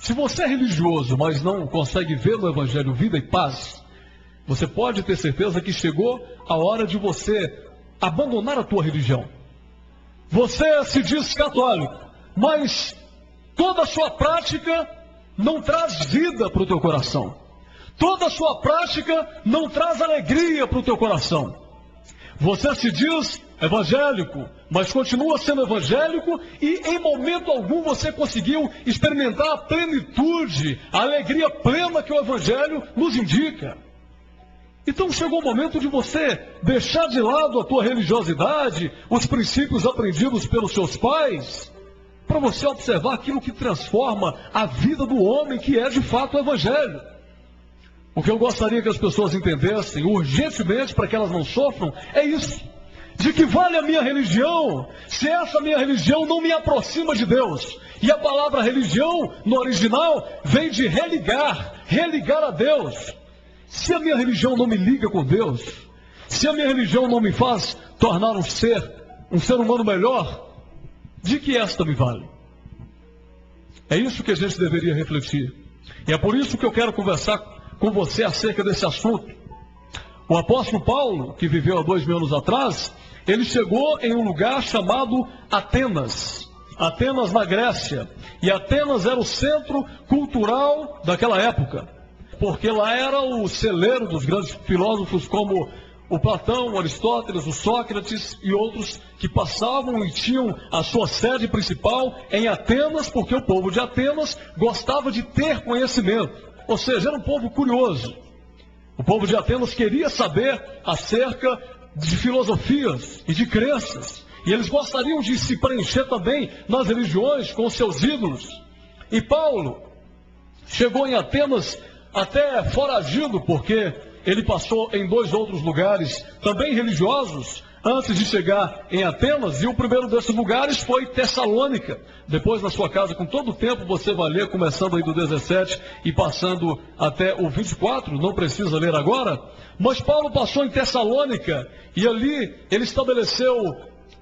Se você é religioso, mas não consegue ver no Evangelho vida e paz, você pode ter certeza que chegou a hora de você abandonar a tua religião. Você se diz católico, mas toda a sua prática não traz vida para o teu coração. Toda a sua prática não traz alegria para o teu coração. Você se diz evangélico, mas continua sendo evangélico e em momento algum você conseguiu experimentar a plenitude, a alegria plena que o Evangelho nos indica. Então chegou o momento de você deixar de lado a tua religiosidade, os princípios aprendidos pelos seus pais, para você observar aquilo que transforma a vida do homem, que é de fato o Evangelho. O que eu gostaria que as pessoas entendessem urgentemente, para que elas não sofram, é isso. De que vale a minha religião, se essa minha religião não me aproxima de Deus? E a palavra religião, no original, vem de religar, religar a Deus. Se a minha religião não me liga com Deus, se a minha religião não me faz tornar um ser humano melhor, de que esta me vale? É isso que a gente deveria refletir. E é por isso que eu quero conversar com você acerca desse assunto. O apóstolo Paulo, que viveu há 2000 anos atrás, ele chegou em um lugar chamado Atenas. Atenas na Grécia. E Atenas era o centro cultural daquela época. Porque lá era o celeiro dos grandes filósofos como o Platão, o Aristóteles, o Sócrates e outros que passavam e tinham a sua sede principal em Atenas, porque o povo de Atenas gostava de ter conhecimento. Ou seja, era um povo curioso. O povo de Atenas queria saber acerca de filosofias e de crenças. E eles gostariam de se preencher também nas religiões com seus ídolos. E Paulo chegou em Atenas até foragido, porque ele passou em 2 outros lugares também religiosos antes de chegar em Atenas, e o primeiro desses lugares foi Tessalônica. Depois, na sua casa, com todo o tempo, você vai ler, começando aí do 17 e passando até o 24, não precisa ler agora. Mas Paulo passou em Tessalônica, e ali ele estabeleceu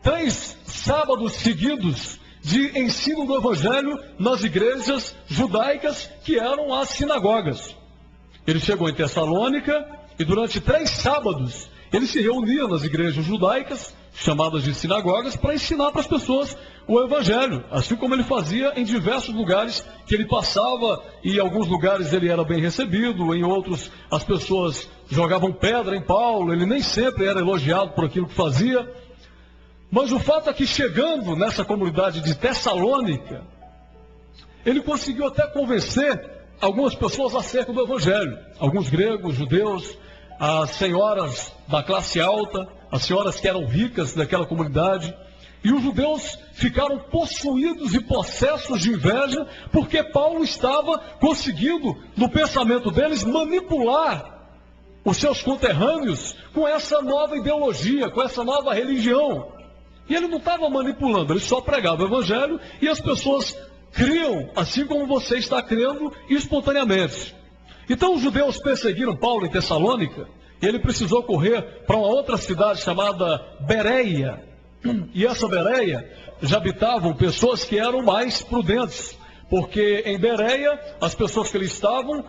3 sábados seguidos de ensino do Evangelho nas igrejas judaicas, que eram as sinagogas. Ele chegou em Tessalônica, e durante 3 sábados, ele se reunia nas igrejas judaicas, chamadas de sinagogas, para ensinar para as pessoas o Evangelho, assim como ele fazia em diversos lugares que ele passava, e em alguns lugares ele era bem recebido, em outros as pessoas jogavam pedra em Paulo, ele nem sempre era elogiado por aquilo que fazia. Mas o fato é que, chegando nessa comunidade de Tessalônica, ele conseguiu até convencer algumas pessoas acerca do Evangelho, alguns gregos, judeus, as senhoras da classe alta, as senhoras que eram ricas daquela comunidade, e os judeus ficaram possuídos e possessos de inveja, porque Paulo estava conseguindo, no pensamento deles, manipular os seus conterrâneos com essa nova ideologia, com essa nova religião. E ele não estava manipulando, ele só pregava o Evangelho, e as pessoas criam, assim como você está crendo, espontaneamente. Então os judeus perseguiram Paulo em Tessalônica, e ele precisou correr para uma outra cidade chamada Bereia. E essa Bereia já habitavam pessoas que eram mais prudentes, porque em Bereia as pessoas que ali estavam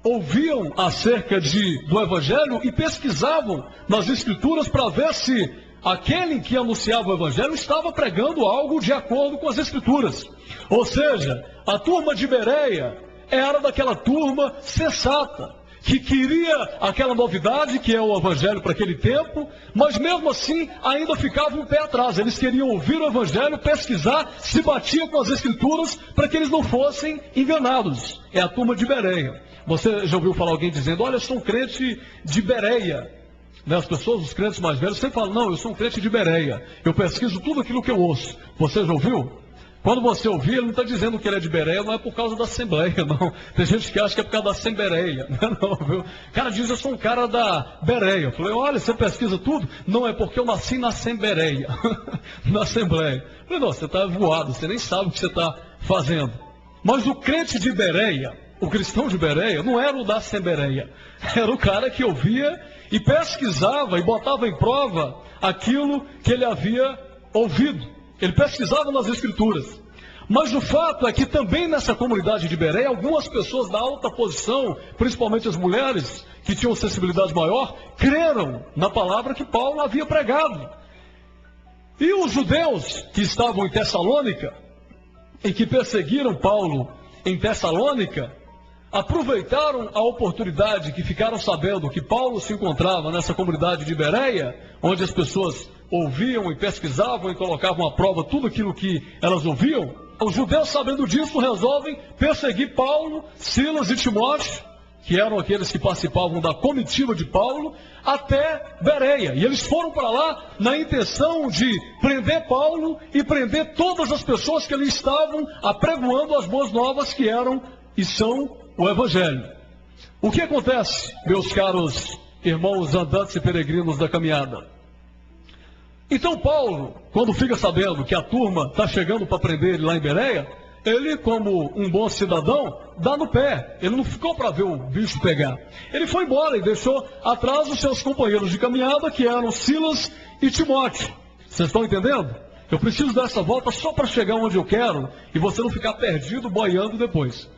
ouviam acerca do Evangelho e pesquisavam nas Escrituras para ver se aquele que anunciava o Evangelho estava pregando algo de acordo com as Escrituras. Ou seja, a turma de Bereia era daquela turma sensata, que queria aquela novidade que é o Evangelho para aquele tempo, mas mesmo assim ainda ficava um pé atrás. Eles queriam ouvir o Evangelho, pesquisar, se batia com as Escrituras para que eles não fossem enganados. É a turma de Bereia. Você já ouviu falar alguém dizendo: olha, eu sou um crente de Bereia? Né? As pessoas, os crentes mais velhos, sempre falam: não, eu sou um crente de Bereia, eu pesquiso tudo aquilo que eu ouço. Você já ouviu? Quando você ouvir, ele não está dizendo que ele é de Bereia, não é por causa da Assembleia, não. Tem gente que acha que é por causa da Assembleia. Não, viu? O cara diz: eu sou um cara da Bereia. Eu falei: olha, você pesquisa tudo? Não, é porque eu nasci na Assembleia. Na Assembleia. Eu falei: não, você está voado, você nem sabe o que você está fazendo. Mas o crente de Bereia, o cristão de Bereia, não era o da Assembleia. Era o cara que ouvia e pesquisava e botava em prova aquilo que ele havia ouvido. Ele pesquisava nas Escrituras. Mas o fato é que também nessa comunidade de Bereia, algumas pessoas da alta posição, principalmente as mulheres, que tinham sensibilidade maior, creram na palavra que Paulo havia pregado. E os judeus que estavam em Tessalônica, e que perseguiram Paulo em Tessalônica, aproveitaram a oportunidade que ficaram sabendo que Paulo se encontrava nessa comunidade de Bereia, onde as pessoas ouviam e pesquisavam e colocavam à prova tudo aquilo que elas ouviam. Os judeus, sabendo disso, resolvem perseguir Paulo, Silas e Timóteo, que eram aqueles que participavam da comitiva de Paulo, até Bereia. E eles foram para lá na intenção de prender Paulo e prender todas as pessoas que ali estavam apregoando as boas novas que eram e são o Evangelho. O que acontece, meus caros irmãos andantes e peregrinos da caminhada? Então Paulo, quando fica sabendo que a turma está chegando para prender ele lá em Bereia, ele, como um bom cidadão, dá no pé. Ele não ficou para ver o bicho pegar. Ele foi embora e deixou atrás os seus companheiros de caminhada, que eram Silas e Timóteo. Vocês estão entendendo? Eu preciso dar essa volta só para chegar onde eu quero e você não ficar perdido, boiando depois.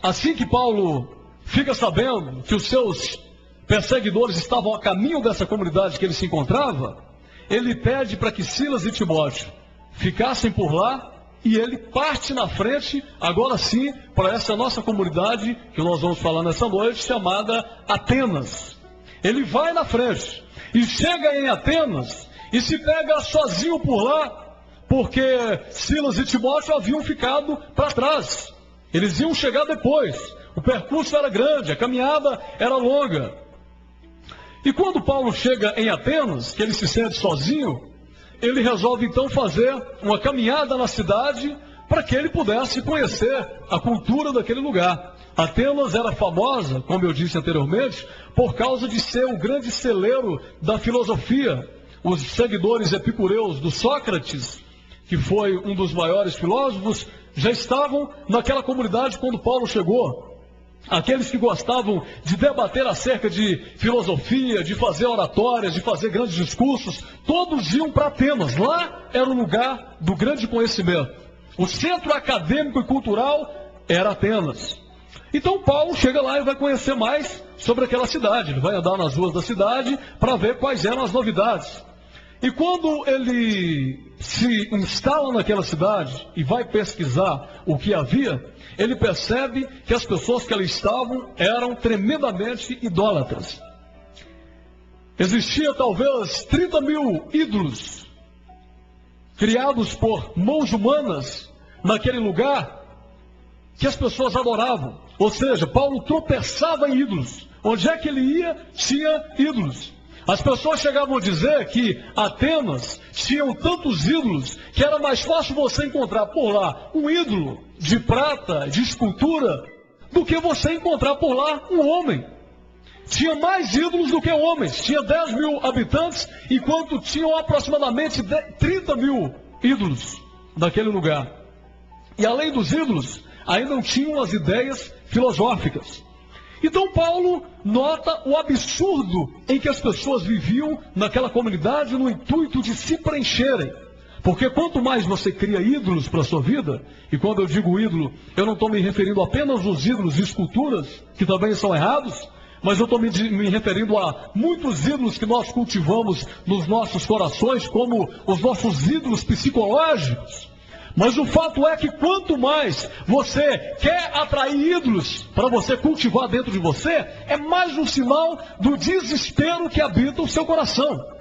Assim que Paulo fica sabendo que os seus perseguidores estavam a caminho dessa comunidade que ele se encontrava, ele pede para que Silas e Timóteo ficassem por lá e ele parte na frente, agora sim, para essa nossa comunidade que nós vamos falar nessa noite, chamada Atenas. Ele vai na frente e chega em Atenas e se pega sozinho por lá, porque Silas e Timóteo haviam ficado para trás. Eles iam chegar depois. O percurso era grande, a caminhada era longa. E quando Paulo chega em Atenas, que ele se sente sozinho, ele resolve então fazer uma caminhada na cidade para que ele pudesse conhecer a cultura daquele lugar. Atenas era famosa, como eu disse anteriormente, por causa de ser o grande celeiro da filosofia. Os seguidores epicureus do Sócrates, que foi um dos maiores filósofos, já estavam naquela comunidade quando Paulo chegou. Aqueles que gostavam de debater acerca de filosofia, de fazer oratórias, de fazer grandes discursos, todos iam para Atenas. Lá era o lugar do grande conhecimento. O centro acadêmico e cultural era Atenas. Então Paulo chega lá e vai conhecer mais sobre aquela cidade. Ele vai andar nas ruas da cidade para ver quais eram as novidades. E quando ele se instala naquela cidade e vai pesquisar o que havia, ele percebe que as pessoas que ali estavam eram tremendamente idólatras. Existia talvez 30 mil ídolos criados por mãos humanas naquele lugar que as pessoas adoravam. Ou seja, Paulo tropeçava em ídolos. Onde é que ele ia, tinha ídolos. As pessoas chegavam a dizer que Atenas tinham tantos ídolos que era mais fácil você encontrar por lá um ídolo de prata, de escultura, do que você encontrar por lá um homem. Tinha mais ídolos do que homens. Tinha 10 mil habitantes, enquanto tinham aproximadamente 30 mil ídolos naquele lugar. E além dos ídolos, ainda não tinham as ideias filosóficas. Então Paulo nota o absurdo em que as pessoas viviam naquela comunidade no intuito de se preencherem. Porque quanto mais você cria ídolos para a sua vida, e quando eu digo ídolo, eu não estou me referindo apenas aos ídolos de esculturas, que também são errados, mas eu estou me referindo a muitos ídolos que nós cultivamos nos nossos corações, como os nossos ídolos psicológicos. Mas o fato é que quanto mais você quer atrair ídolos para você cultivar dentro de você, é mais um sinal do desespero que habita o seu coração.